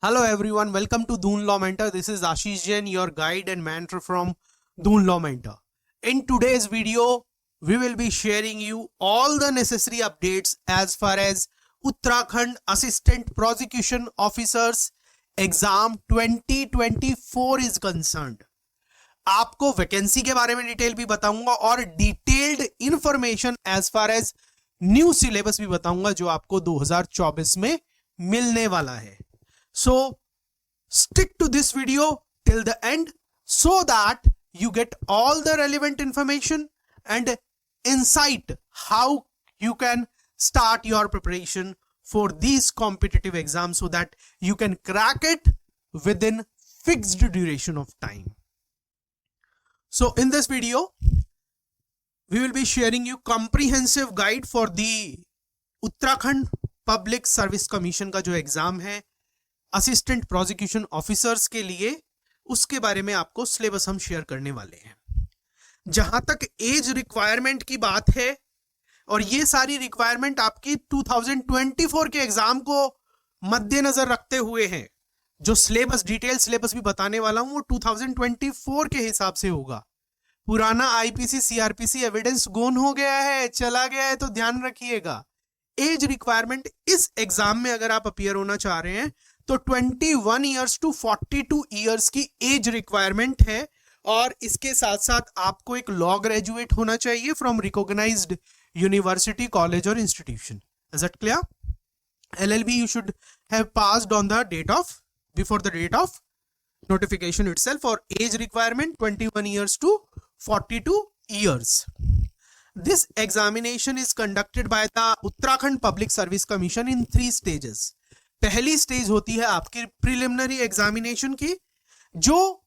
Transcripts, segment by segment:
Hello everyone, welcome to Doon Law Mentor. This is Ashish Jain, your guide and mentor from Doon Law Mentor. In today's video, we will be sharing you all the necessary updates as far as Uttarakhand Assistant Prosecution Officers Exam 2024 is concerned. आपको vacancy के बारे में detail भी बताऊंगा और detailed information as far as new syllabus भी बताऊंगा जो आपको 2024 में मिलने वाला है. So stick to this video till the end so that you get all the relevant information and insight how you can start your preparation for these competitive exams so that you can crack it within fixed duration of time. So in this video, we will be sharing you comprehensive guide for the Uttarakhand Public Service Commission का जो exam है assistant prosecution officers के लिए, उसके बारे में आपको syllabus हम शेयर करने वाले हैं. जहां तक एज रिक्वायरमेंट की बात है, और ये सारी रिक्वायरमेंट आपकी 2024 के एग्जाम को मद्देनजर रखते हुए हैं. जो सिलेबस डिटेल सिलेबस भी बताने वाला हूं वो 2024 के हिसाब से होगा. पुराना आईपीसी सीआरपीसी एविडेंस गोन हो गया है, चला गया है, तो ध्यान रखिएगा. एज रिक्वायरमेंट इस एग्जाम में अगर आप अपीयर होना चाह रहे हैं तो 21 ईयर्स टू 42 ईयर्स की एज रिक्वायरमेंट है. और इसके साथ साथ आपको एक लॉ ग्रेजुएट होना चाहिए फ्रॉम रिकॉग्नाइज्ड यूनिवर्सिटी, कॉलेज और institution. Is it clear? LLB you should have passed on the date of before the date of notification itself. For age requirement 21 years to 42 years. This examination is conducted by the Uttarakhand Public Service Commission in 3 stages. पहली stage होती है आपकी preliminary examination की, जो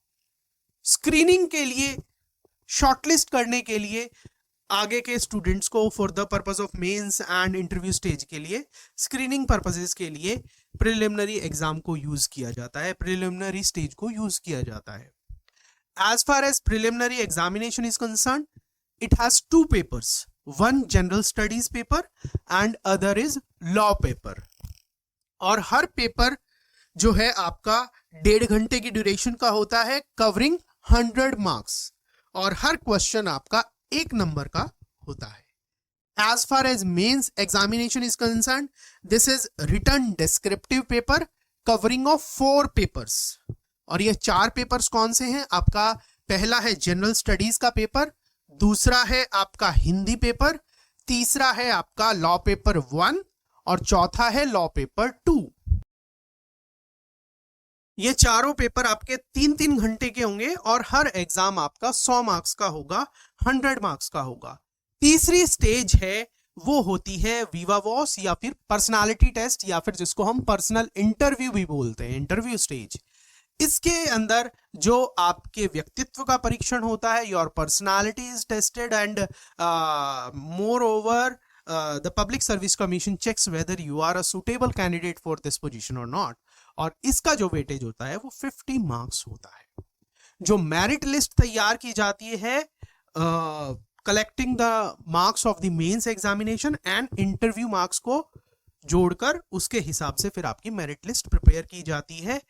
screening के लिए, shortlist करने के लिए आगे के स्टूडेंट्स को for the purpose of mains and interview stage के लिए, स्क्रीनिंग पर्पसेस के लिए प्रिलिमिनरी एग्जाम को यूज किया जाता है, प्रिलिमिनरी स्टेज को यूज किया जाता है. As far as preliminary examination is concern, it has 2 papers, one general studies paper and other is law paper. और हर पेपर जो है आपका 1.5 घंटे की ड्यूरेशन का होता है, कवरिंग 100 मार्क्स, और हर क्वेश्चन आपका 1 नंबर का होता है. As far as mains examination is concerned, this is written descriptive paper covering of 4 papers. और ये 4 पेपर्स कौन से हैं आपका? पहला है जनरल स्टडीज का पेपर, दूसरा है आपका हिंदी पेपर, तीसरा है आपका लॉ पेपर 1 और चौथा है लॉ पेपर 2. ये चारों पेपर आपके 3-3 घंटे के होंगे और हर एग्जाम आपका 100 मार्क्स का होगा, 100 मार्क्स का होगा. तीसरी स्टेज है वो होती है वीवा वॉस या फिर पर्सनालिटी टेस्ट, या फिर जिसको हम पर्सनल इंटरव्यू भी बोलते हैं, इंटरव्यू स्टेज. इसके अंदर जो आपके व्यक्तित्व का परीक्षण होता है, your personality is tested and moreover the public service commission checks whether you are a suitable candidate for this position or not. और इसका जो वेटेज होता है वो 50 मार्क्स होता है. जो मेरिट लिस्ट तैयार की जाती है collecting the marks of the mains examination and interview marks को जोड़कर, उसके हिसाब से फिर आपकी मेरिट लिस्ट प्रिपेयर की जाती है.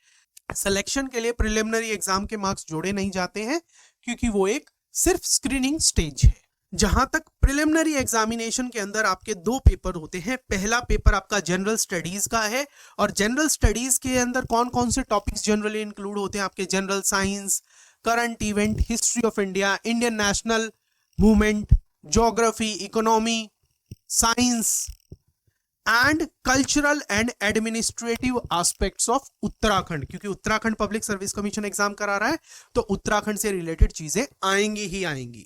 सिलेक्शन के लिए प्रिलिमिनरी एग्जाम के मार्क्स जोड़े नहीं जाते हैं क्योंकि वो एक सिर्फ स्क्रीनिंग स्टेज है. जहां तक प्रिलिमिनरी एग्जामिनेशन के अंदर आपके 2 पेपर होते हैं. पहला पेपर आपका जनरल स्टडीज का है, और जनरल स्टडीज के अंदर कौन कौन से टॉपिक्स जनरली इंक्लूड होते हैं आपके? General science, current event, history of India, Indian national movement, geography, economy, science and cultural and administrative aspects of Uttarakhand. क्योंकि Uttarakhand public service commission exam करा रहा है तो उत्तराखंड से रिलेटेड चीजें आएंगी ही आएंगी.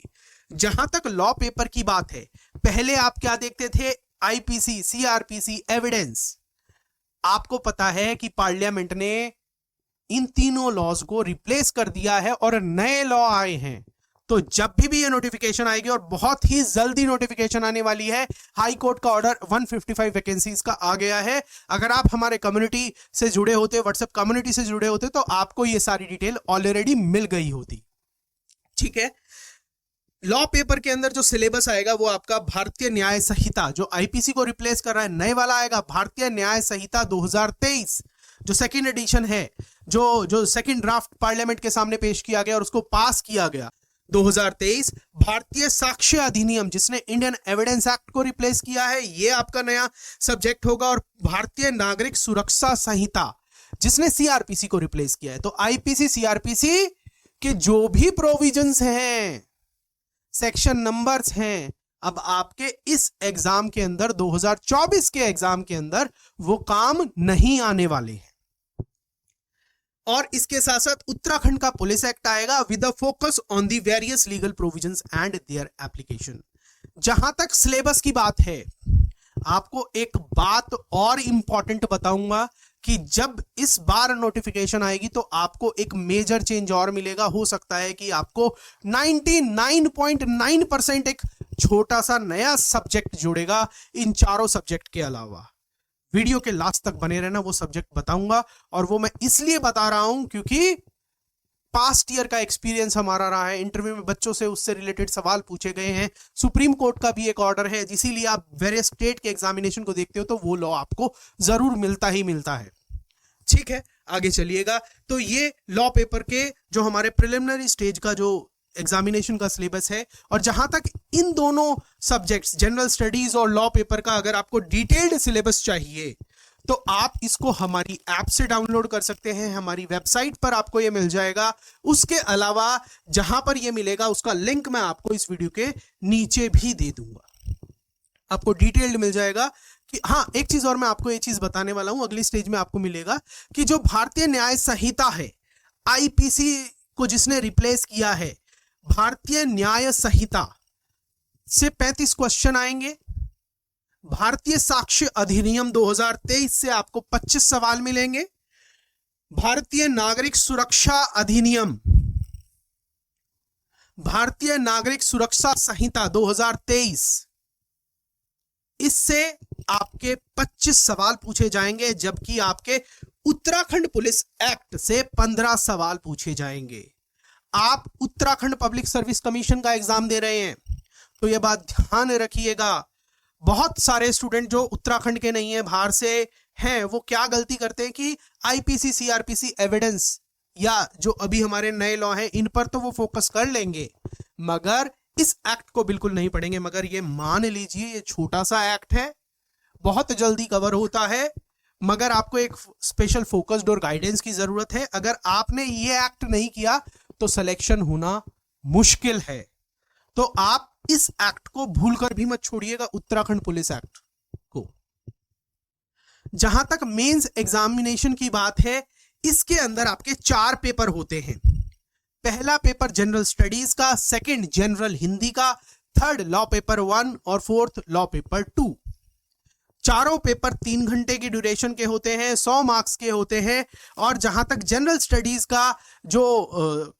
जहां तक लॉ पेपर की बात है, पहले आप क्या देखते थे? IPC CrPC evidence. आपको पता है कि पार्लियामेंट ने इन तीनों लॉज को रिप्लेस कर दिया है और नए लॉ आए हैं. तो जब भी ये नोटिफिकेशन आएगी, और बहुत ही जल्दी नोटिफिकेशन आने वाली है, हाई कोर्ट का ऑर्डर 155 वैकेंसीज का आ गया है. अगर आप हमारे कम्युनिटी से जुड़े होते, व्हाट्सएप कम्युनिटी से जुड़े होते, तो आपको ये सारी डिटेल ऑलरेडी मिल गई होती. ठीक है. लॉ पेपर के अंदर जो सिलेबस आएगा वो आपका भारतीय न्याय संहिता, जो आईपीसी को रिप्लेस कर रहा है, नए वाला आएगा भारतीय न्याय संहिता 2023. जो सेकंड एडिशन है, जो सेकंड ड्राफ्ट पार्लियामेंट के सामने पेश किया गया और उसको पास किया गया 2023, भारतीय साक्ष्य अधिनियम जिसने इंडियन एविडेंस एक्ट को रिप्लेस किया है, ये आपका नया सब्जेक्ट होगा। और भारतीय नागरिक सुरक्षा संहिता जिसने सीआरपीसी को रिप्लेस किया है। तो आईपीसी सीआरपीसी के जो भी प्रोविजंस हैं, सेक्शन नंबर्स हैं, अब आपके इस एग्जाम के अंदर 2024 के एग्जाम के अंदर वो काम नहीं आने वाले हैं। और इसके साथ साथ उत्तराखंड का पुलिस एक्ट आएगा with a focus on the various legal provisions and their application. जहां तक सिलेबस की बात है, आपको एक बात और इंपॉर्टेंट बताऊंगा कि जब इस बार नोटिफिकेशन आएगी तो आपको एक मेजर चेंज और मिलेगा। हो सकता है कि आपको 99.9% एक छोटा सा नया सब्जेक्ट जुड़ेगा इन चारों सब्जेक्ट के अलावा। वीडियो के लास्ट तक बने रहना, वो सब्जेक्ट बताऊंगा। और वो मैं इसलिए बता रहा हूं क्योंकि पास्ट ईयर का एक्सपीरियंस हमारा रहा है, इंटरव्यू में बच्चों से उससे रिलेटेड सवाल पूछे गए हैं। सुप्रीम कोर्ट का भी एक ऑर्डर है, इसीलिए आप वेरियस स्टेट के एग्जामिनेशन को देखते हो तो वो लॉ आपको जरूर मिलता ही मिलता है। ठीक है, आगे चलिएगा। तो ये लॉ पेपर के जो हमारे प्रिलिमिनरी स्टेज का जो एग्जामिनेशन का सिलेबस है, और जहां तक इन दोनों सब्जेक्ट्स जनरल स्टडीज और लॉ पेपर का अगर आपको डिटेल्ड सिलेबस चाहिए तो आप इसको हमारी ऐप से डाउनलोड कर सकते हैं, हमारी वेबसाइट पर आपको ये मिल जाएगा। उसके अलावा जहां पर ये मिलेगा उसका लिंक मैं आपको इस वीडियो के नीचे भी दे दूंगा, आपको डिटेल्ड मिल जाएगा। कि हाँ, एक चीज और मैं आपको ये चीज बताने वाला हूं, अगली स्टेज में आपको मिलेगा कि जो भारतीय न्याय संहिता है, आईपीसी को जिसने रिप्लेस किया है, भारतीय न्याय संहिता से 35 क्वेश्चन आएंगे। भारतीय साक्ष्य अधिनियम 2023 से आपको 25 सवाल मिलेंगे। भारतीय नागरिक सुरक्षा अधिनियम, भारतीय नागरिक सुरक्षा संहिता 2023, इससे आपके 25 सवाल पूछे जाएंगे, जबकि आपके उत्तराखंड पुलिस एक्ट से 15 सवाल पूछे जाएंगे। आप उत्तराखंड पब्लिक सर्विस कमीशन का एग्जाम दे रहे हैं तो यह बात ध्यान रखिएगा, बहुत सारे स्टूडेंट जो उत्तराखंड के नहीं है, बाहर से हैं, वो क्या गलती करते हैं कि आईपीसी सीआरपीसी एविडेंस या जो अभी हमारे नए लॉ हैं इन पर तो वो फोकस कर लेंगे, मगर इस एक्ट को बिल्कुल नहीं पढ़ेंगे। मगर ये मान लीजिए ये छोटा सा एक्ट है, बहुत जल्दी कवर होता है, मगर आपको एक स्पेशल फोकस्ड और गाइडेंस की जरूरत है। अगर आपने ये एक्ट नहीं किया तो सिलेक्शन होना मुश्किल है। तो आप इस एक्ट को भूलकर भी मत छोड़िएगा, उत्तराखंड पुलिस एक्ट को। जहां तक मेंस एग्जामिनेशन की बात है, इसके अंदर आपके 4 पेपर होते हैं। पहला पेपर जनरल स्टडीज का, सेकंड जनरल हिंदी का, थर्ड लॉ पेपर 1 और फोर्थ लॉ पेपर 2। चारों पेपर 3 घंटे की ड्यूरेशन के होते हैं, 100 मार्क्स के होते हैं। और जहां तक जनरल स्टडीज का जो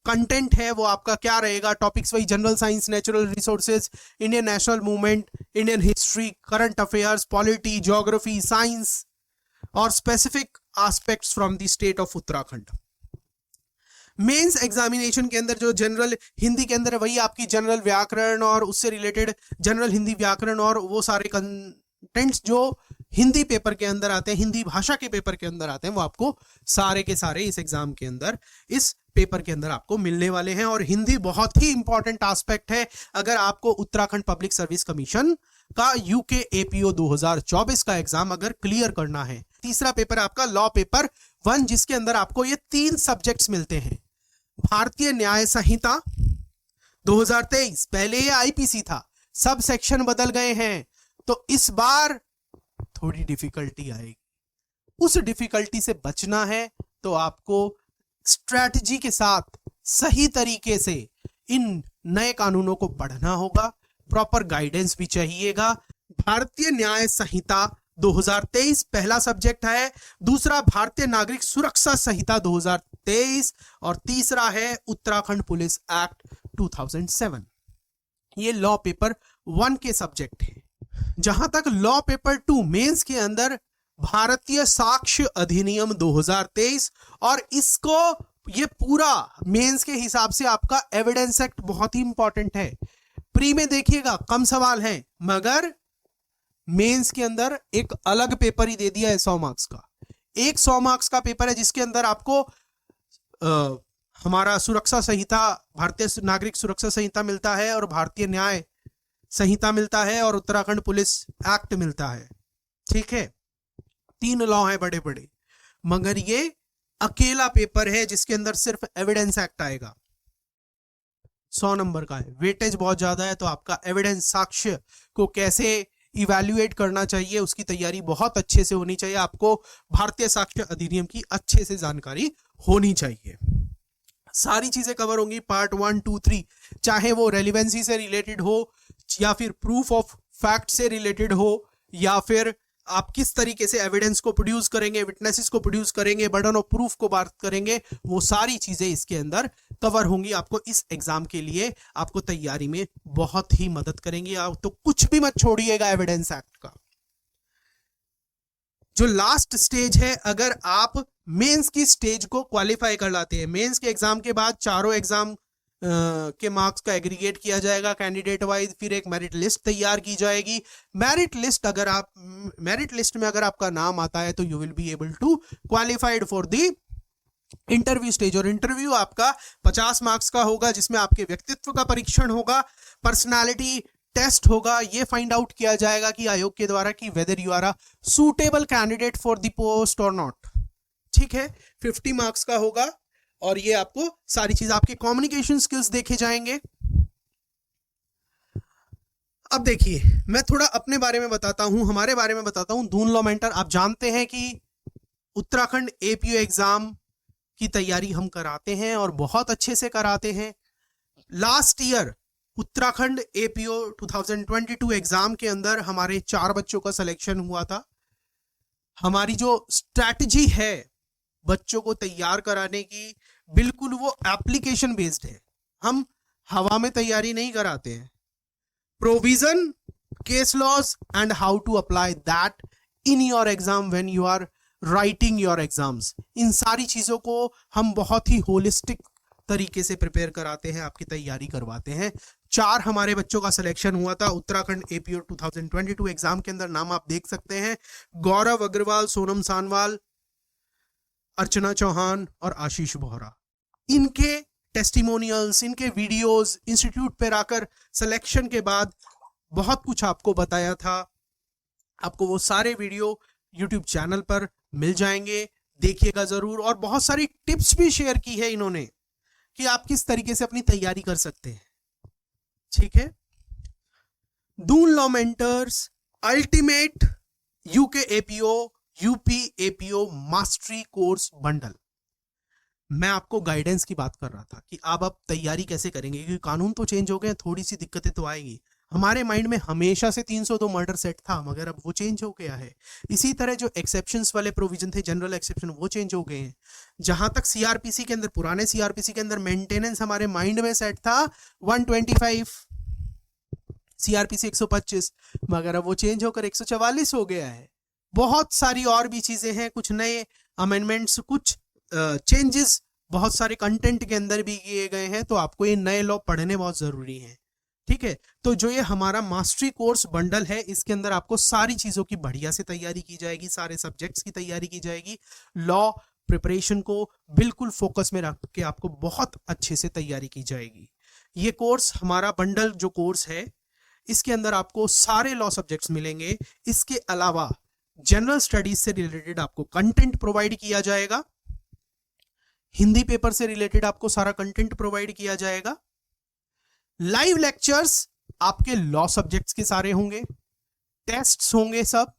कंटेंट है वो आपका क्या रहेगा, टॉपिक्स वही general science, natural resources, Indian national movement, Indian history, current affairs, polity, geography, science और specific aspects from the state of Uttarakhand. Mains examination के अंदर जो जनरल हिंदी के अंदर वही आपकी जनरल व्याकरण और उससे रिलेटेड जनरल हिंदी व्याकरण और वो सारे कंटेंट्स जो हिंदी पेपर के अंदर आते हैं, हिंदी भाषा के पेपर के अंदर आते हैं, वो आपको सारे के सारे इस एग्जाम के अंदर, इस पेपर के अंदर आपको मिलने वाले हैं। और हिंदी बहुत ही इंपॉर्टेंट एस्पेक्ट है अगर आपको उत्तराखंड पब्लिक सर्विस कमीशन का यूके एपीओ 2024 का एग्जाम अगर क्लियर करना है। तीसरा पेपर आपका लॉ पेपर 1, जिसके अंदर आपको ये 3 सब्जेक्ट्स मिलते हैं। भारतीय न्याय संहिता 2023, पहले ये आईपीसी था, सब सेक्शन बदल गए हैं, तो इस बार थोड़ी डिफिकल्टी आएगी। उस डिफिकल्टी से बचना है तो आपको स्ट्रैटेजी के साथ सही तरीके से इन नए कानूनों को पढ़ना होगा, प्रॉपर गाइडेंस भी चाहिएगा। भारतीय न्याय संहिता 2023 पहला सब्जेक्ट है, दूसरा भारतीय नागरिक सुरक्षा संहिता 2023 और तीसरा है उत्तराखंड पुलिस एक्ट 2007। ये लॉ पेपर 1 के सब्जेक्ट है। जहां तक लॉ पेपर 2 मेंस के अंदर भारतीय साक्ष्य अधिनियम 2023, और इसको ये पूरा मेंस के हिसाब से आपका एविडेंस एक्ट बहुत ही इंपॉर्टेंट है। प्री में देखिएगा कम सवाल हैं, मगर मेंस के अंदर एक अलग पेपर ही दे दिया है 100 मार्क्स का। एक 100 मार्क्स का पेपर है जिसके अंदर आपको हमारा सुरक्षा संहिता, भारतीय नागरिक सुरक्षा संहिता मिलता है और भारतीय न्याय संहिता मिलता है और उत्तराखंड पुलिस एक्ट मिलता है। ठीक है, 3 लॉ है बड़े बड़े, मगर ये अकेला पेपर है जिसके अंदर सिर्फ एविडेंस एक्ट आएगा। 100 नंबर का है, वेटेज बहुत ज्यादा है, तो आपका एविडेंस, साक्ष्य को कैसे इवैल्यूएट करना चाहिए उसकी तैयारी बहुत अच्छे से होनी चाहिए। आपको भारतीय साक्ष्य अधिनियम की अच्छे से जानकारी होनी चाहिए। सारी चीजें कवर होंगी पार्ट 1, 2, 3, चाहे वो रेलिवेंसी से रिलेटेड हो या फिर प्रूफ ऑफ फैक्ट से रिलेटेड हो या फिर आप किस तरीके से एविडेंस को प्रोड्यूस करेंगे, विटनेसेस को प्रोड्यूस करेंगे, बर्डन ऑफ प्रूफ को बात करेंगे, वो सारी चीजें इसके अंदर कवर होंगी। आपको इस एग्जाम के लिए आपको तैयारी में बहुत ही मदद करेंगी। आप तो कुछ भी मत छोड़िएगा एविडेंस एक्ट का। जो लास्ट स्टेज है, अगर आप मेंस की स्टेज को क्वालिफाई कर लाते हैं, मेंस के एग्जाम के बाद चारों एग्जाम के मार्क्स का एग्रीगेट किया जाएगा कैंडिडेट वाइज, फिर एक मेरिट लिस्ट तैयार की जाएगी। मेरिट लिस्ट में अगर आपका नाम आता है तो you will be able to qualified for the interview stage. और इंटरव्यू आपका 50 मार्क्स का होगा, जिसमें आपके व्यक्तित्व का परीक्षण होगा, पर्सनालिटी टेस्ट होगा। ये फाइंड आउट किया जाएगा कि आयोग के द्वारा कि whether you are a suitable candidate for the post or not. ठीक है, 50 मार्क्स का होगा और ये आपको सारी चीज, आपके कम्युनिकेशन स्किल्स देखे जाएंगे। अब देखिए, मैं थोड़ा अपने बारे में बताता हूं, हमारे बारे में बताता हूं। दून लॉ मेंटर, आप जानते हैं कि उत्तराखंड एपीओ एग्जाम की तैयारी हम कराते हैं और बहुत अच्छे से कराते हैं। Last year Uttarakhand APO 2022 exam के अंदर हमारे 4 बच्चों का सिलेक्शन हुआ था। हमारी जो स्ट्रैटेजी है बच्चों को तैयार कराने की, बिल्कुल वो एप्लीकेशन बेस्ड है। हम हवा में तैयारी नहीं कराते हैं। Provision, case laws and how to apply that in your exam when you are writing your exams, इन सारी चीजों को हम बहुत ही होलिस्टिक तरीके से प्रिपेयर कराते हैं, आपकी तैयारी करवाते हैं। 4 हमारे बच्चों का सिलेक्शन हुआ था उत्तराखंड एपीओ 2022 एग्जाम के अंदर। नाम आप देख सकते हैं, गौरव अग्रवाल, सोनम सानवाल, अर्चना चौहान और आशीष बोहरा। इनके टेस्टिमोनियल्स, इनके वीडियोस इंस्टीट्यूट पर आकर सिलेक्शन के बाद बहुत कुछ आपको बताया था। आपको वो सारे वीडियो यूट्यूब चैनल पर मिल जाएंगे, देखिएगा जरूर। और बहुत सारी टिप्स भी शेयर की है इन्होंने कि आप किस तरीके से अपनी तैयारी कर सकते हैं। ठीक है, Doon law mentors ultimate UK APO UP APO mastery course bundle. मैं आपको गाइडेंस की बात कर रहा था कि आप तैयारी कैसे करेंगे, क्योंकि कानून तो चेंज हो गए, थोड़ी सी दिक्कतें तो आएगी। हमारे माइंड में हमेशा से 302 मर्डर सेट था, मगर अब वो चेंज हो गया है। इसी तरह जो एक्सेप्शंस वाले प्रोविजन थे, जनरल एक्सेप्शन, वो चेंज हो गए हैं। जहां तक सीआरपीसी के अंदर, पुराने सीआरपीसी के अंदर मेंटेनेंस हमारे माइंड में सेट था 125, सीआरपीसी 125, मगर अब वो चेंज होकर 144 हो गया है। बहुत सारी और भी चीजें हैं, कुछ नए अमेंडमेंट्स, कुछ चेंजेस बहुत सारे कंटेंट के अंदर भी किए गए हैं। तो आपको ये नए लॉ पढ़ने बहुत जरूरी है। ठीक है, तो जो ये हमारा मास्टरी कोर्स बंडल है, इसके अंदर आपको सारी चीजों की बढ़िया से तैयारी की जाएगी, सारे सब्जेक्ट्स की तैयारी की जाएगी। लॉ प्रिपरेशन को बिल्कुल फोकस में रख के आपको बहुत अच्छे से तैयारी की जाएगी। ये कोर्स, हमारा बंडल जो कोर्स है, इसके अंदर आपको सारे लॉ सब्जेक्ट्स मिलेंगे। इसके अलावा जनरल स्टडीज से रिलेटेड आपको कंटेंट प्रोवाइड किया जाएगा, हिंदी पेपर से रिलेटेड आपको सारा कंटेंट प्रोवाइड किया जाएगा। लाइव लेक्चर्स आपके लॉ सब्जेक्ट्स के सारे होंगे, टेस्ट्स होंगे सब।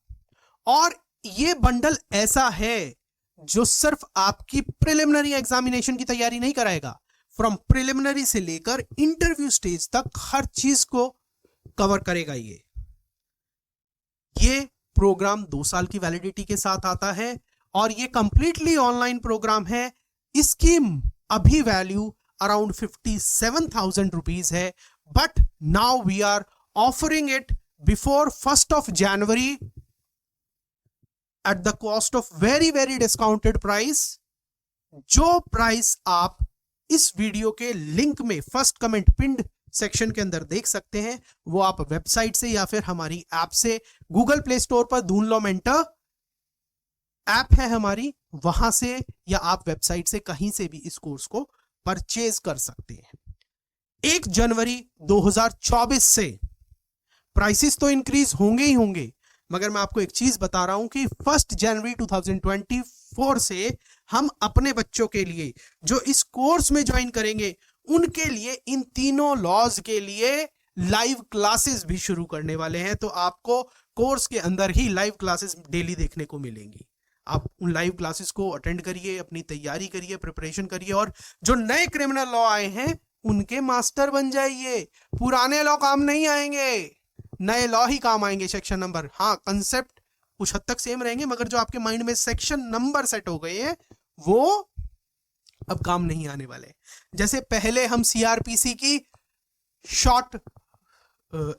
और ये बंडल ऐसा है जो सिर्फ आपकी प्रिलिमिनरी एग्जामिनेशन की तैयारी नहीं कराएगा, फ्रॉम प्रिलिमिनरी से लेकर इंटरव्यू स्टेज तक हर चीज को कवर करेगा। ये प्रोग्राम 2 साल की वैलिडिटी के साथ आता है और ये कंप्लीटली ऑनलाइन प्रोग्राम है। इसकी अभी वैल्यू अराउंड 57,000 रुपीज है, but now we are offering it before 1 January at the cost of very very discounted price. जो प्राइस आप इस वीडियो के लिंक में फर्स्ट कमेंट पिंड सेक्शन के अंदर देख सकते हैं, वो आप वेबसाइट से या फिर हमारी ऐप से, गूगल प्ले स्टोर पर दून लॉ मेंटर ऐप है हमारी, वहां से या आप वेबसाइट से कहीं से भी इस कोर्स को परचेज कर सकते हैं। 1 जनवरी 2024 से प्राइसेस तो इंक्रीज होंगे ही होंगे, मगर मैं आपको एक चीज बता रहा हूं कि 1 जनवरी 2024 से हम अपने बच्चों के लिए जो इस कोर्स में ज्वाइन करेंगे उनके लिए इन तीनों लॉज के लिए लाइव क्लासेस भी शुरू करने वाले हैं। तो आपको कोर्स के अंदर ही लाइव क्लासेस डेली देखने को मिलेंगी। आप उन लाइव क्लासेस को अटेंड करिए, अपनी तैयारी करिए, प्रिपरेशन करिए, और जो नए क्रिमिनल लॉ आए हैं उनके मास्टर बन जाइए। पुराने लॉ काम नहीं आएंगे, नए लॉ ही काम आएंगे। सेक्शन नंबर, हाँ कंसेप्ट कुछ हद तक सेम रहेंगे, मगर जो आपके माइंड में सेक्शन नंबर सेट हो गए हैं वो अब काम नहीं आने वाले। जैसे पहले हम सीआरपीसी की शॉर्ट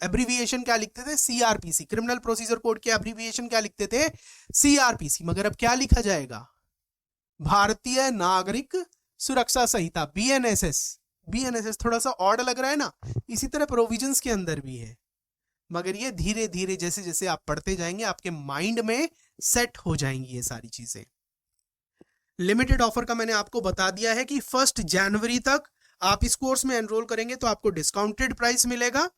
एब्रीविएशन क्या लिखते थे, सीआरपीसी, क्रिमिनल प्रोसीजर कोड के एब्रीविएशन क्या लिखते थे, सीआरपीसी, मगर अब क्या लिखा जाएगा, भारतीय नागरिक सुरक्षा संहिता, बीएनएसएस। बीएनएसएस थोड़ा सा ऑड लग रहा है ना, इसी तरह प्रोविजंस के अंदर भी है, मगर ये धीरे धीरे जैसे जैसे आप पढ़ते जाएंगे आपके माइंड में सेट हो जाएंगी ये सारी चीजें। लिमिटेड ऑफर का मैंने आपको बता दिया है कि 1 जनवरी तक आप इस कोर्स में एनरोल करेंगे तो आपको डिस्काउंटेड प्राइस मिलेगा।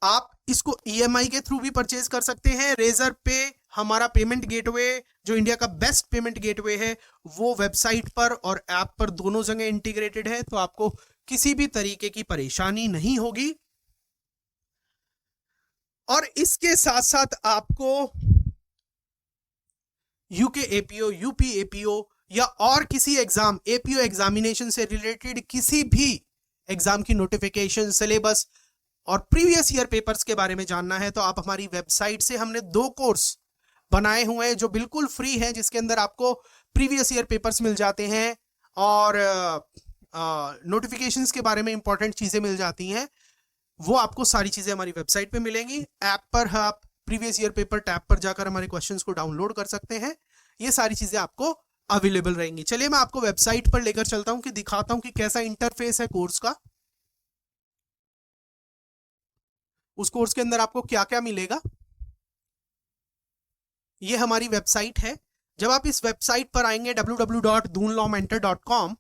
आप इसको ईएमआई के थ्रू भी परचेज कर सकते हैं। रेजर पे हमारा पेमेंट गेटवे, जो इंडिया का बेस्ट पेमेंट गेटवे है, वो वेबसाइट पर और ऐप पर दोनों जगह इंटीग्रेटेड है, तो आपको किसी भी तरीके की परेशानी नहीं होगी। और इसके साथ साथ आपको यूके एपीओ, यूपी एपीओ या और किसी एग्जाम, एपीओ एग्जामिनेशन से रिलेटेड किसी भी एग्जाम की नोटिफिकेशन, सिलेबस और प्रीवियस ईयर पेपर्स के बारे में जानना है तो आप हमारी वेबसाइट से, हमने 2 कोर्स बनाए हुए हैं जो बिल्कुल फ्री हैं, जिसके अंदर आपको प्रीवियस ईयर पेपर्स मिल जाते हैं और नोटिफिकेशंस के बारे में इंपॉर्टेंट चीजें मिल जाती हैं। वो आपको सारी चीजें हमारी वेबसाइट पे मिलेंगी। ऐप पर आप प्रीवियस ईयर पेपर टैब पर जाकर हमारे क्वेश्चंस को डाउनलोड कर सकते हैं। ये सारी चीजें आपको अवेलेबल रहेंगी। चलिए मैं आपको वेबसाइट पर लेकर चलता हूं कि दिखाता हूं कि कैसा इंटरफेस है कोर्स का। उस कोर्स के अंदर आपको क्या क्या मिलेगा, ये हमारी वेबसाइट है। जब आप इस वेबसाइट पर आएंगे www.doonlawmentor.com,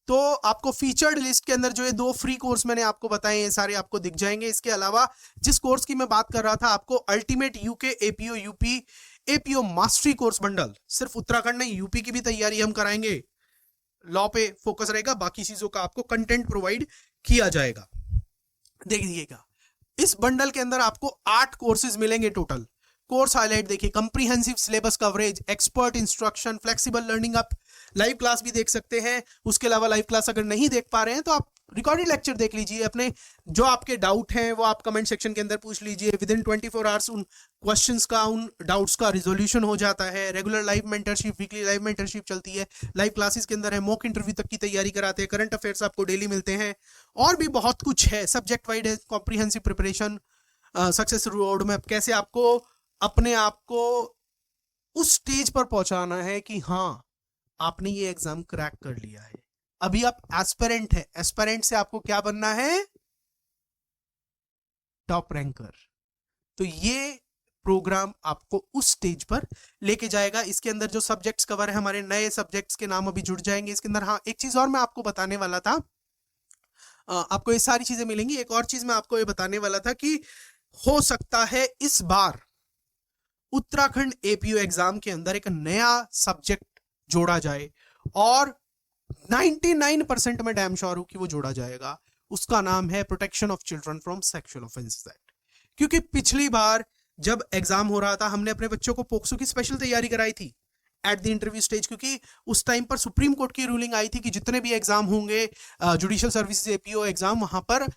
तो आपको फीचर्ड लिस्ट के अंदर जो ये 2 फ्री कोर्स मैंने आपको बताए ये सारे आपको दिख जाएंगे। इसके अलावा जिस कोर्स की मैं बात कर रहा था, आपको ultimate UK APO UP APO mastery course bundle, सिर्फ उत्तराखंड नहीं यूपी की भी तैयारी हम कराएंगे, लॉ पे फोकस रहेगा, बाकी चीजों का आपको कंटेंट प्रोवाइड किया जाएगा। देखिएगा इस बंडल के अंदर आपको 8 कोर्सेज मिलेंगे टोटल। कोर्स हाईलाइट देखिए, comprehensive syllabus coverage, expert instruction, flexible learning, आप लाइव क्लास भी देख सकते हैं। उसके अलावा लाइव क्लास अगर नहीं देख पा रहे हैं तो आप रिकॉर्डेड लेक्चर देख लीजिए। अपने जो आपके डाउट हैं वो आप कमेंट सेक्शन के अंदर पूछ लीजिए। विद इन 24 आवर्स उन क्वेश्चंस का, उन डाउट्स का रिजोल्यूशन हो जाता है। Regular live mentorship, weekly live mentorship चलती है। लाइव क्लासेस के अंदर है, मॉक इंटरव्यू तक की तैयारी कराते हैं, करंट अफेयर्स आपको डेली मिलते हैं, और भी बहुत कुछ है। सब्जेक्ट वाइड है, comprehensive preparation, success road map, कैसे आपको अपने आप को उस स्टेज पर पहुंचाना है कि हाँ आपने ये एग्जाम क्रैक कर लिया है। अभी आप एस्पिरेंट है, एस्पिरेंट से आपको क्या बनना है, टॉप रैंकर। तो ये प्रोग्राम आपको उस स्टेज पर लेके जाएगा। इसके अंदर जो सब्जेक्ट्स कवर है, हमारे नए सब्जेक्ट्स के नाम अभी जुड़ जाएंगे इसके अंदर। हाँ एक चीज और मैं आपको बताने वाला था, आपको ये सारी चीजें मिलेंगी। एक और चीज मैं आपको ये बताने वाला था कि हो सकता है इस बार उत्तराखंड एपीओ एग्जाम के अंदर एक नया सब्जेक्ट जोड़ा जाए, और 99% में डैम श्योर हूं कि वो जोड़ा जाएगा। उसका नाम है protection of children from sexual offences act. क्योंकि पिछली बार जब एग्जाम हो रहा था हमने अपने बच्चों को पोक्सो की स्पेशल तैयारी कराई थी एट द इंटरव्यू स्टेज, क्योंकि उस टाइम पर सुप्रीम कोर्ट की रूलिंग आई थी कि जितने भी एग्जाम होंगे जुडिशियल सर्विसेज एपीओ एग्जाम, वहां पर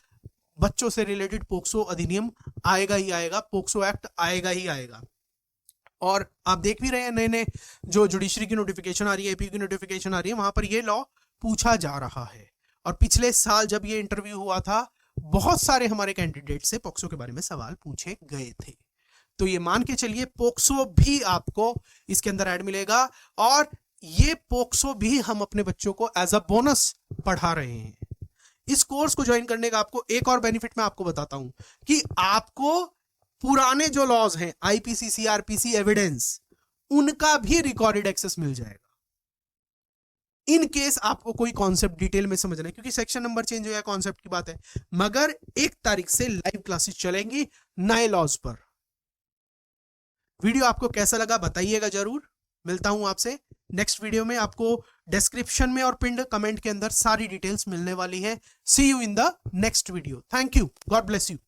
बच्चों से रिलेटेड पोक्सो अधिनियम आएगा ही आएगा, पोक्सो एक्ट आएगा ही आएगा। और आप देख भी रहे हैं नए नए जो जुडिशरी की नोटिफिकेशन आ रही है, एपीओ की नोटिफिकेशन आ रही है, वहां पर ये लॉ पूछा जा रहा है। और पिछले साल जब ये इंटरव्यू हुआ था बहुत सारे हमारे कैंडिडेट से पोक्सो के बारे में सवाल पूछे गए थे। तो ये मान के चलिए पोक्सो भी आपको इसके अंदर ऐड मिलेगा, और ये पोक्सो भी हम अपने बच्चों को एज अ बोनस पढ़ा रहे हैं। इस कोर्स को ज्वाइन करने का आपको एक और बेनिफिट मैं आपको बताता हूं कि आपको पुराने जो लॉज हैं, आईपीसी, सीआरपीसी, एविडेंस, उनका भी रिकॉर्डेड एक्सेस मिल जाएगा। इन केस आपको कोई कॉन्सेप्ट डिटेल में समझना है, क्योंकि सेक्शन नंबर चेंज हो गया, कॉन्सेप्ट की बात है, मगर 1 तारीख से लाइव क्लासेस चलेंगी नए लॉज पर। वीडियो आपको कैसा लगा बताइएगा जरूर। मिलता हूं आपसे नेक्स्ट वीडियो में। आपको डिस्क्रिप्शन में और पिंड कमेंट के अंदर सारी डिटेल्स मिलने वाली है। See you in the next video. Thank you, God bless you.